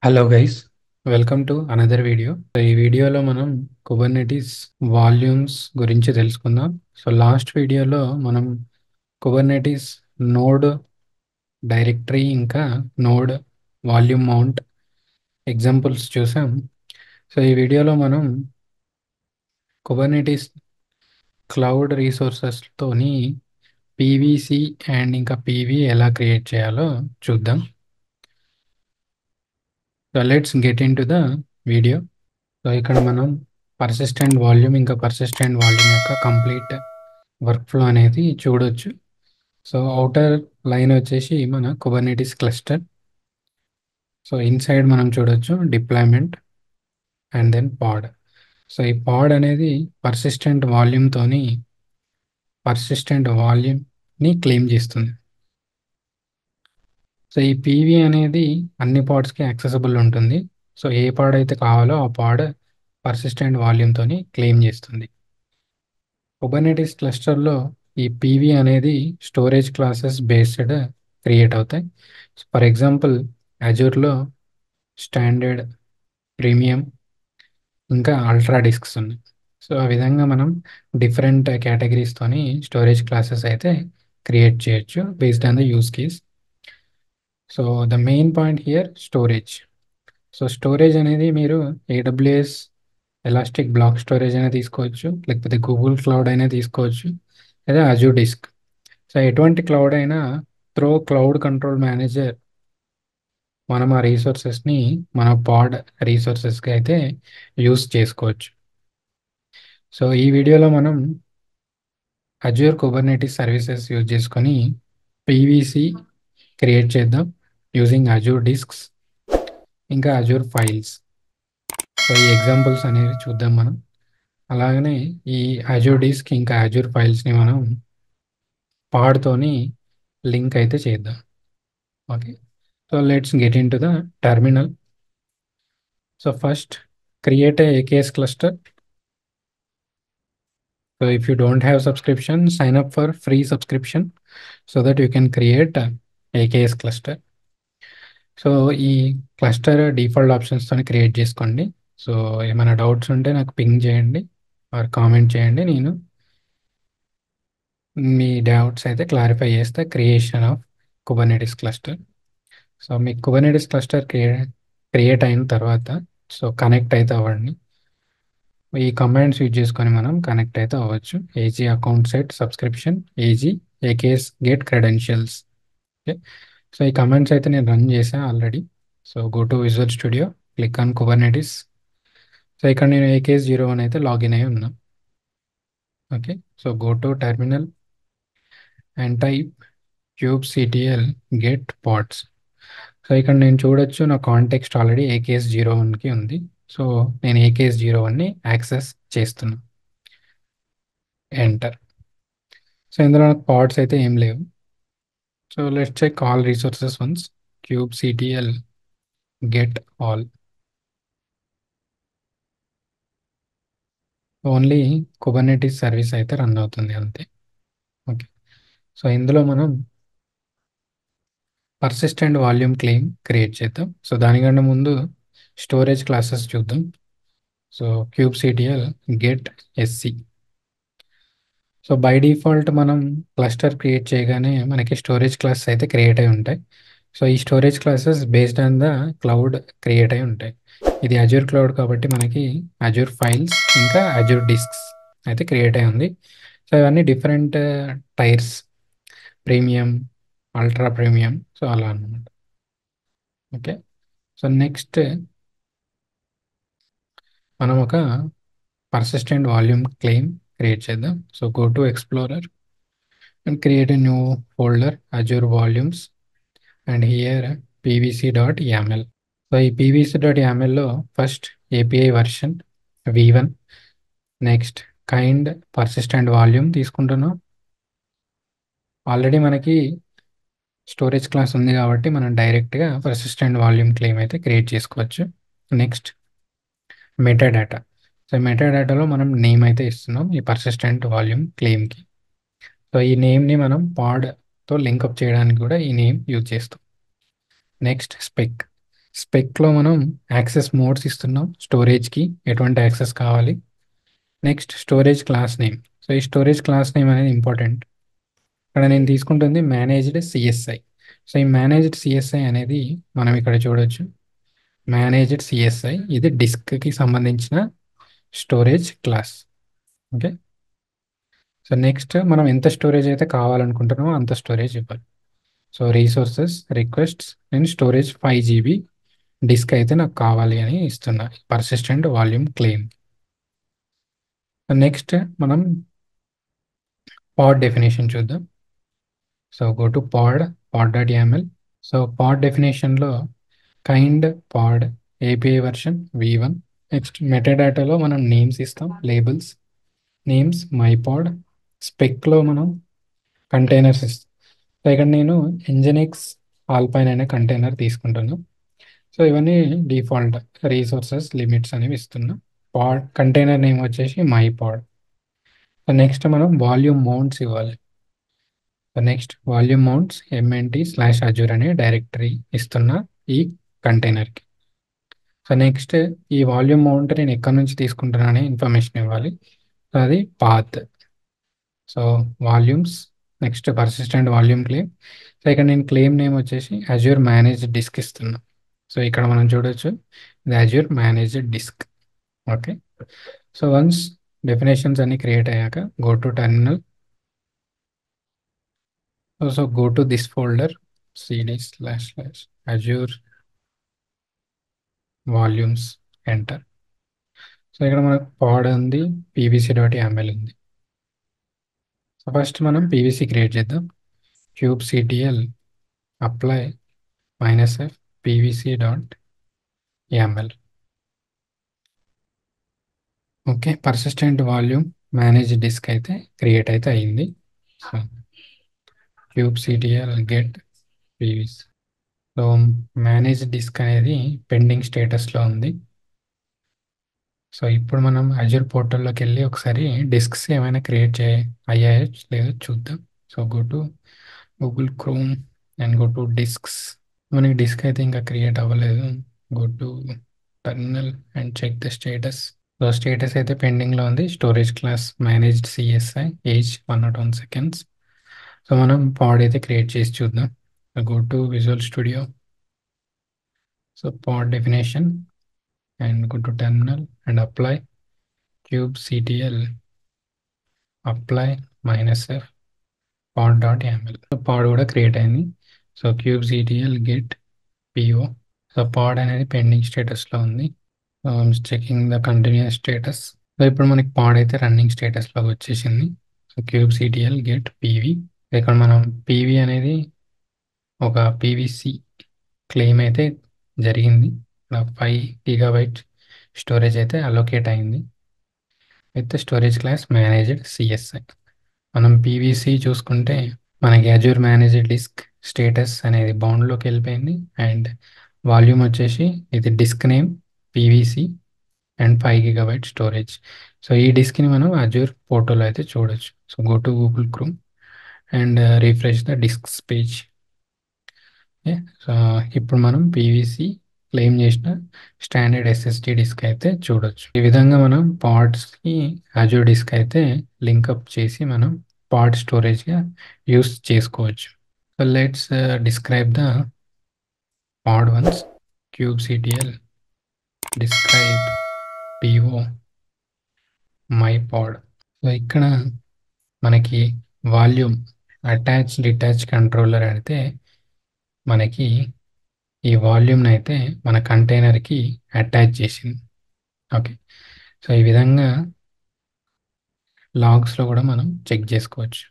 Hello guys, welcome to another video. ఈ వీడియోలో మనం కుబర్నెటీస్ వాల్యూమ్స్ గురించి తెలుసుకుందాం. లాస్ట్ వీడియోలో మనం కుబర్నెటీస్ నోడ్ డైరెక్టరీ ఇంకా నోడ్ వాల్యూమ్ మౌంట్ ఎగ్జాంపుల్స్ చూసాం. ఈ వీడియోలో మనం కుబర్నెటీస్ క్లౌడ్ రీసోర్సెస్తోని పీవీసి అండ్ ఇంకా పీవీ ఎలా క్రియేట్ చేయాలో చూద్దాం. Let's get in to the video. ఇక్కడ మనం పర్సిస్టెంట్ వాల్యూమ్ ఇంకా పర్సిస్టెంట్ వాల్యూమ్ యొక్క కంప్లీట్ వర్క్ ఫ్లో అనేది చూడొచ్చు. అవుటర్ లైన్ వచ్చేసి మన కుబర్నెటీస్ క్లస్టర్. ఇన్సైడ్ మనం చూడొచ్చు డిప్లాయ్మెంట్ అండ్ దెన్ పాడ్. ఈ పాడ్ అనేది పర్సిస్టెంట్ వాల్యూమ్ని క్లెయిమ్ చేస్తుంది. ఈ పీవీ అనేది అన్ని పాడ్స్కి యాక్సెసిబుల్ ఉంటుంది. ఏ పాడ్ అయితే కావాలో ఆ పాడ్ పర్సిస్టెంట్ వాల్యూమ్తోని క్లెయిమ్ చేస్తుంది. కుబర్నెటీస్ క్లస్టర్లో ఈ పీవీ అనేది స్టోరేజ్ క్లాసెస్ బేస్డ్ క్రియేట్ అవుతాయి. ఫర్ ఎగ్జాంపుల్ అజూర్లో స్టాండర్డ్, ప్రీమియం ఇంకా అల్ట్రా డిస్క్స్ ఉన్నాయి. ఆ విధంగా మనం డిఫరెంట్ కేటగిరీస్తోని స్టోరేజ్ క్లాసెస్ అయితే క్రియేట్ చేయొచ్చు based on the use case. The main point here storage. Storage అనేది మీరు ఏడబ్ల్యూఎస్ ఎలాస్టిక్ బ్లాక్ స్టోరేజ్ అయినా తీసుకోవచ్చు, లేకపోతే గూగుల్ క్లౌడ్ అయినా తీసుకోవచ్చు, లేదా అజూర్ డిస్క్. ఎటువంటి క్లౌడ్ అయినా త్రో క్లౌడ్ కంట్రోల్ మేనేజర్ మనం ఆ రీసోర్సెస్ని మన పాడ్ రీసోర్సెస్కి అయితే యూస్ చేసుకోవచ్చు. ఈ వీడియోలో మనం అజూర్ కుబర్నెటీస్ సర్వీసెస్ యూజ్ చేసుకొని పీవీసి క్రియేట్ చేద్దాం యూజింగ్ అజూర్ డిస్క్స్ ఇంకా అజూర్ ఫైల్స్. ఈ ఎగ్జాంపుల్స్ అనేవి చూద్దాం మనం. అలాగనే ఈ అజూర్ డిస్క్ ఇంకా అజూర్ ఫైల్స్ని మనం పాడ్తోని లింక్ అయితే చేద్దాం. Okay, let's get in to the terminal. First create a AKS cluster. If you don't have subscription, sign up for free subscription so that you can create a AKS cluster. ఈ cluster default ఆప్షన్స్తో create చేసుకోండి. ఏమైనా doubts ఉంటే నాకు ping చేయండి are comment చేయండి. నేను మీ doubts అయితే clarify చేస్తా క్రియేషన్ ఆఫ్ కుబర్నెటీస్ క్లస్టర్. మీకు కుబర్నెటీస్ క్లస్టర్ క్రియేట్ అయిన తర్వాత కనెక్ట్ అయితే అవ్వండి. ఈ కమాండ్స్ యూజ్ చేసుకొని మనం కనెక్ట్ అయితే అవ్వచ్చు. Az account set subscription, az AKS get credentials. Okay, ఈ కమాండ్స్ అయితే నేను రన్ చేశాను already. Go to Visual Studio, click on Kubernetes. ఇక్కడ నేను ఏకేఎస్ 01 అయితే లాగిన్ అయి ఉన్నా. Okay, go to terminal and type kubectl get pods. ఇక్కడ నేను చూడొచ్చు నా కాంటెక్స్ట్ ఆల్రెడీ ఏకేఎస్ 01కి ఉంది. నేను ఏకేఎస్ 01ని యాక్సెస్ చేస్తున్నా. ఎంటర్. ఇందులో నాకు పాడ్స్ అయితే ఏం లేవు. Let's check all resources once. kubectl get all. Only Kubernetes service అయితే రన్ అవుతుంది అంతే. ఓకే, ఇందులో మనం పర్సిస్టెంట్ వాల్యూమ్ క్లెయిమ్ క్రియేట్ చేద్దాం. దానికన్నా ముందు స్టోరేజ్ క్లాసెస్ చూద్దాం. kubectl get sc. By default మనం క్లస్టర్ క్రియేట్ చేయగానే మనకి స్టోరేజ్ క్లాసెస్ అయితే క్రియేట్ అయి ఉంటాయి. ఈ storage classes based on the cloud create అయి ఉంటాయి. ఇది అజూర్ క్లౌడ్ కాబట్టి మనకి అజూర్ ఫైల్స్ ఇంకా అజూర్ డిస్క్స్ అయితే క్రియేట్ అయి ఉంది. ఇవన్నీ different tyres, premium, ultra premium, అలా అన్నమాట. ఓకే, నెక్స్ట్ మనం ఒక పర్సిస్టెంట్ వాల్యూమ్ క్లెయిమ్ క్రియేట్ చేద్దాం. Go to explorer and create a new folder, Azure Volumes, and here pvc.yaml. ఈ pvc.yaml లో first API version v1, next kind persistent volume తీసుకుంటున్నాం. Already మనకి storage class ఉంది కాబట్టి మనం డైరెక్ట్గా పర్సిస్టెంట్ వాల్యూమ్ క్లెయిమ్ అయితే క్రియేట్ చేసుకోవచ్చు. Next metadata. మెటాడాటాలో మనం నేమ్ అయితే ఇస్తున్నాం ఈ పర్సిస్టెంట్ వాల్యూమ్ క్లెయిమ్కి. ఈ నేమ్ని మనం పాడ్తో లింకప్ చేయడానికి కూడా ఈ నేమ్ యూజ్ చేస్తాం. నెక్స్ట్ స్పెక్లో మనం యాక్సెస్ మోడ్స్ ఇస్తున్నాం, స్టోరేజ్కి ఎటువంటి యాక్సెస్ కావాలి. Next storage class name. So ఈ స్టోరేజ్ క్లాస్ నేమ్ అనేది ఇంపార్టెంట్. ఇక్కడ నేను తీసుకుంటుంది మేనేజ్డ్ సిఎస్ఐ. సో ఈ మేనేజ్డ్ సిఎస్ఐ అనేది మనం ఇక్కడ చూడొచ్చు. మేనేజ్డ్ సిఎస్ఐ ఇది డిస్క్కి సంబంధించిన storage class. Okay. So next మనం ఎంత స్టోరేజ్ అయితే కావాలనుకుంటున్నామో అంత స్టోరేజ్ ఇవ్వాలి. సో రీసోర్సెస్ రిక్వెస్ట్స్ నేను స్టోరేజ్ 5 GB డిస్క్ అయితే నాకు కావాలి అని ఇస్తున్నా పర్సిస్టెంట్ వాల్యూమ్ క్లెయిమ్. నెక్స్ట్ మనం పాడ్ డెఫినేషన్ చూద్దాం. So go to pod.yaml. So pod డెఫినేషన్లో kind pod API version v1. Next మెటాడాటాలో మనం నేమ్స్ ఇస్తాం, లేబుల్స్ నేమ్స్ మై పాడ్. స్పెక్లో మనం కంటైనర్స్ ఇస్తాం. సో ఇక్కడ నేను ఎంజనెక్స్ ఆల్పైన్ అనే కంటైనర్ తీసుకుంటాను. సో ఇవన్నీ డిఫాల్ట్ రీసోర్సెస్ లిమిట్స్ అనేవి ఇస్తున్నా. పాడ్ కంటైనర్ నేమ్ వచ్చేసి మై పాడ్. సో నెక్స్ట్ మనం వాల్యూమ్ మౌంట్స్ ఇవ్వాలి. So next volume mounts mnt/azure అనే డైరెక్టరీ ఇస్తున్నా ఈ కంటైనర్కి. సో నెక్స్ట్ ఈ వాల్యూమ్ మౌంట్ నేను ఎక్కడి నుంచి తీసుకుంటున్నా అనే ఇన్ఫర్మేషన్ ఇవ్వాలి. సో అది path. So volumes next persistent volume claim. So ఇక్కడ నేను క్లెయిమ్ నేమ్ వచ్చేసి అజ్యూర్ మేనేజ్డ్ డిస్క్ ఇస్తున్నా. సో ఇక్కడ మనం చూడొచ్చు ఇది azure managed disk. Okay. So once definitions అన్ని క్రియేట్ అయ్యాక go to terminal. So go to this folder cd//azure volumes enter. So ఇక్కడ మనకు పాడ్ ఉంది, pvc.yaml ఉంది. సో ఫస్ట్ మనం పీవీసీ క్రియేట్ చేద్దాం. kubectl apply -f pvc.yaml. Okay. Persistent volume manage disk అయితే create అయితే అయింది. So kubectl get pvc. So manage disk అనేది పెండింగ్ స్టేటస్లో ఉంది. సో ఇప్పుడు మనం అజూర్ పోర్టల్లోకి వెళ్ళి ఒకసారి డిస్క్స్ ఏమైనా క్రియేట్ అయ్యాయో లేదో చూద్దాం. So go to Google Chrome and go to disks. మనకి డిస్క్ అయితే ఇంకా క్రియేట్ అవ్వలేదు. Go to terminal and check the status. So status అయితే పెండింగ్లో ఉంది. Storage class managed CSI age 101 seconds. So మనం పాడ్ అయితే క్రియేట్ చేసి చూద్దాం. Go to Visual Studio. So pod definition and go to terminal and apply kubectl apply -f pod.yaml. So pod కూడా create అయింది. So kubectl get po. So పాడ్ అనేది pending స్టేటస్లో ఉంది. Checking the continuous status. So ఇప్పుడు మనకి పాడ్ అయితే running స్టేటస్లో వచ్చేసింది. So kubectl get pv. ఇక్కడ మనం pv అనేది ఒక పీవీసీ క్లెయిమ్ అయితే జరిగింది. 5 GB స్టోరేజ్ అయితే అలొకేట్ అయింది with storage class managed CSI. మనం పీవీసీ చూసుకుంటే మనకి అజూర్ మేనేజ్డ్ డిస్క్ స్టేటస్ అనేది బౌండ్లోకి వెళ్ళిపోయింది. అండ్ వాల్యూమ్ వచ్చేసి ఇది disk name PVC and 5 GB storage. So ఈ డిస్క్ని మనం అజూర్ పోర్టల్లో అయితే చూడొచ్చు. So go to Google Chrome and refresh the disks page. So ఇప్పుడు మనం పీవీసీ క్లెయిమ్ చేసిన స్టాండర్డ్ ఎస్ఎస్డి డిస్క్ అయితే చూడొచ్చు. ఈ విధంగా మనం పాడ్స్కి అజూర్ డిస్క్ అయితే లింకప్ చేసి మనం పాడ్ స్టోరేజ్గా యూస్ చేసుకోవచ్చు. So let's describe the pod once. kubectl describe po my pod. So ఇక్కడ మనకి వాల్యూమ్ అటాచ్ డిటాచ్ కంట్రోలర్ అయితే మనకి ఈ వాల్యూమ్ని అయితే మన కంటైనర్కి అటాచ్ చేసింది. ఓకే. సో ఈ విధంగా లాగ్స్లో కూడా మనం చెక్ చేసుకోవచ్చు.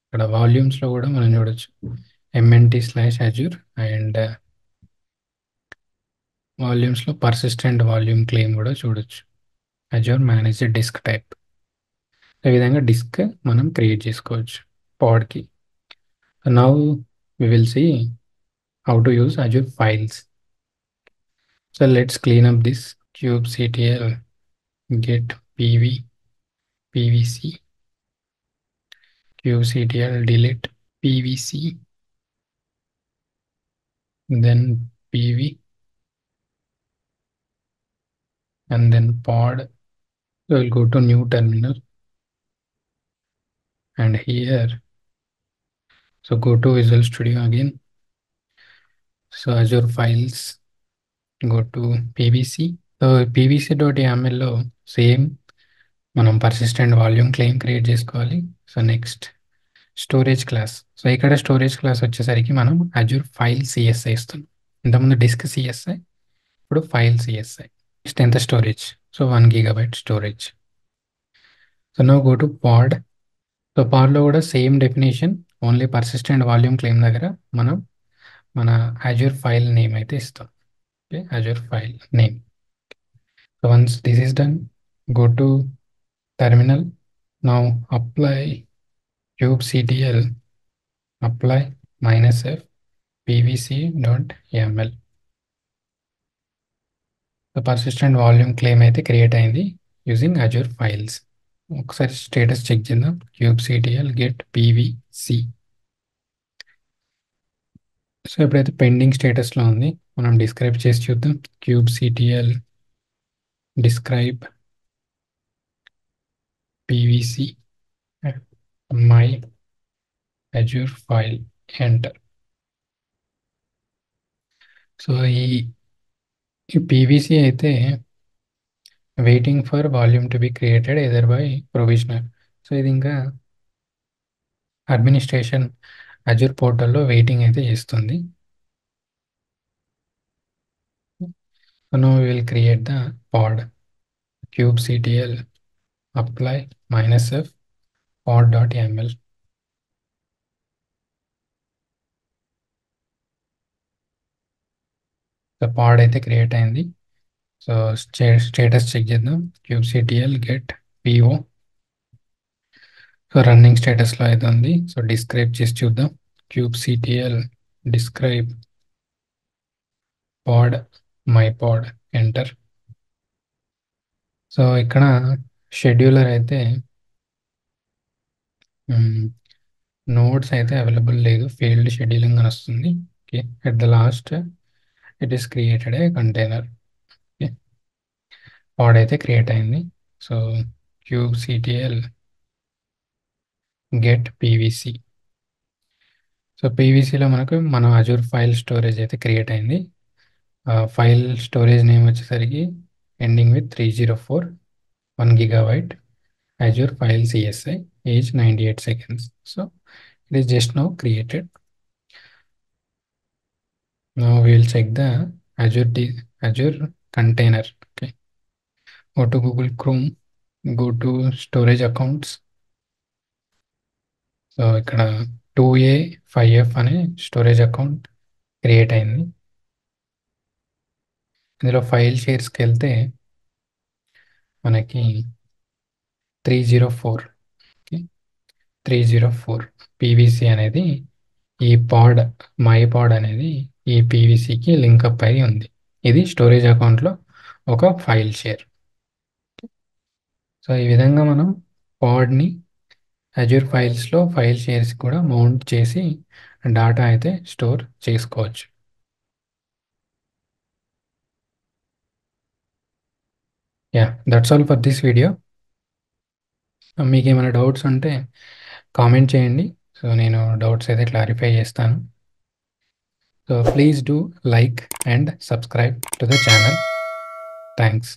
ఇక్కడ వాల్యూమ్స్లో కూడా మనం చూడొచ్చు mnt/azure అండ్ వాల్యూమ్స్లో పర్సిస్టెంట్ వాల్యూమ్ క్లెయిమ్ కూడా చూడొచ్చు అజూర్ మేనేజ్డ్ డిస్క్ టైప్. ఈ విధంగా డిస్క్ మనం క్రియేట్ చేసుకోవచ్చు పాడ్కి. Now we will see how to use Azure files. So let's clean up this. kubectl get pvc kubectl delete pvc then pv and then pod. So we'll go to new terminal, and here, so go to Visual Studio again. So Azure Files, go to PVC. So pvc.yaml లో same మనం persistent volume claim create చేసుకోవాలి. So next storage class. So ఇక్కడ storage class వచ్చేసరికి మనం Azure file CSI ఇస్తున్నాం. ఇంతకుముందు disk CSI, ఇప్పుడు file CSI. Next ఎంత storage? So 1 GB storage. So now go to pod. So పాడ్లో కూడా same definition, only persistent volume claim దగ్గర మనం మన అజూర్ ఫైల్ నేమ్ అయితే ఇస్తాం. Okay, Azure file name. So once this is done, go to terminal. Now apply kubectl, apply -f pvc.yaml. The persistent volume claim అయితే create అయింది using Azure files. ఒకసారి status check చేద్దాం. kubectl get pvc. So ఎప్పుడైతే pending స్టేటస్లో ఉంది, మనం describe చేసి చూద్దాం. kubectl describe pvc my azure file, enter. So ఈ పీవీసీ అయితే waiting for volume to be created either by provisioner. So ఇది ఇంకా అడ్మినిస్ట్రేషన్ అజూర్ పోర్టల్లో వెయిటింగ్ అయితే చేస్తుంది. So no we will create the pod. kubectl apply -f pod.yaml. So pod అయితే create అయింది. So status check చేద్దాం. kubectl get po. So running స్టేటస్లో అయితే ఉంది. సో డిస్క్రైబ్ చేసి చూద్దాం. kubectl describe pod my pod, enter. So ఇక్కడ scheduler అయితే నోట్స్ అయితే అవైలబుల్ లేదు, ఫెయిల్డ్ షెడ్యూలింగ్ అని వస్తుంది. Okay, at the last it is created a container. Okay, pod అయితే క్రియేట్ అయింది. So kubectl get PVC. So పీవీసీలో మనకు మన అజూర్ ఫైల్ స్టోరేజ్ అయితే క్రియేట్ అయింది. ఫైల్ స్టోరేజ్ నేమ్ వచ్చేసరికి ending with 304, 1 GB Azure file CSI, age 98 seconds. So it is just now created. Now we will check the Azure container. Okay, go to Google Chrome, go to storage accounts. So ఇక్కడ 2A 5F అనే storage account create అయింది. ఇందులో file షేర్స్కి వెళ్తే మనకి 304, 304 PVC అనేది ఈ పాడ్ my పాడ్ అనేది ఈ పీవీసీకి లింకప్ అయి ఉంది. ఇది స్టోరేజ్ అకౌంట్లో ఒక ఫైల్ షేర్. సో ఈ విధంగా మనం పాడ్ని అజూర్ ఫైల్స్లో ఫైల్ షేర్స్ కూడా మౌంట్ చేసి డాటా అయితే స్టోర్ చేసుకోవచ్చు. Yeah, that's all for this video. మీకు ఏమైనా డౌట్స్ ఉంటే కామెంట్ చేయండి. సో నేను డౌట్స్ అయితే క్లారిఫై చేస్తాను. So please do like and subscribe to the channel. Thanks.